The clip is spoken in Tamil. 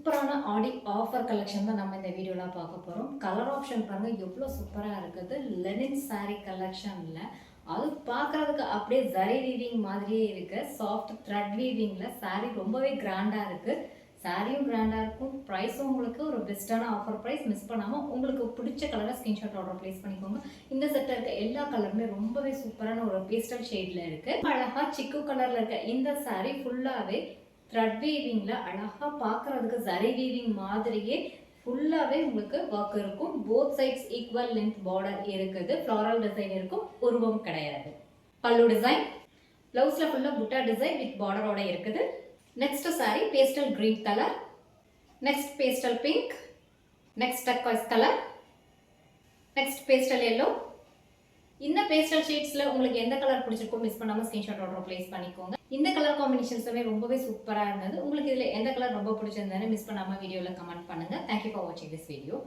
சூப்பரான ஆடி ஆஃபர் கலெக்ஷன் தான் நம்ம இந்த வீடியோவில் பார்க்க போகிறோம். கலர் ஆப்ஷன் பாருங்கள் எவ்வளோ சூப்பராக இருக்குது. லெனின் சாரீ கலெக்ஷனில் அது பார்க்குறதுக்கு அப்படியே ஜரி வீவிங் மாதிரியே இருக்குது. சாஃப்ட் த்ரெட் வீவிங்கில் சாரீ ரொம்பவே கிராண்டாக இருக்குது. சாரியும் கிராண்டாக இருக்கும். ப்ரைஸும் உங்களுக்கு ஒரு பெஸ்ட்டான ஆஃபர் ப்ரைஸ். மிஸ் பண்ணாமல் உங்களுக்கு பிடிச்ச கலரை ஸ்க்ரீன்ஷாட் ஆர்டர் ப்ளேஸ் பண்ணிக்கோங்க. இந்த செட்டில் இருக்க எல்லா கலருமே ரொம்பவே சூப்பரான ஒரு பேஸ்டல் ஷேடில் இருக்குது. அழகாக சிக்கு கலரில் இருக்க இந்த சாரீ ஃபுல்லாகவே த்ரெட் வீவிங்ல அழகா பார்க்கறதுக்கு ஜரி வீவிங் மாதிரியே ஃபுல்லாவே உங்களுக்கு ஒர்க் இருக்கும். Both sides equal length border இருக்குது. ஃப்ளாரல் டிசைன் இருக்கும். உருவம் கிடையாது. பல்லு டிசைன், பிளவுஸ்ல ஃபுல்லா புட்டா டிசைன் வித் பார்டரோட இருக்குது. Next sorry pastel green colour, next pastel pink, next turquoise colour, next pastel yellow. இந்த பேஸ்டல் ஷேட்ஸ்ல உங்களுக்கு எந்த கலர் பிடிச்சிருக்கோ மிஸ் பண்ணாம ஸ்கிரீன்ஷாட் ஆர்டர் ப்ளேஸ் பண்ணிக்கோங்க. இந்த கலர் காம்பினேஷன்ஸுமே ரொம்பவே சூப்பராக இருந்தது. உங்களுக்கு இதில் எந்த கலர் ரொம்ப பிடிச்சிருந்தாலும் மிஸ் பண்ணாமல் வீடியோவில் கமெண்ட் பண்ணுங்கள். தேங்க்யூ ஃபார் வாட்சிங் திஸ் வீடியோ.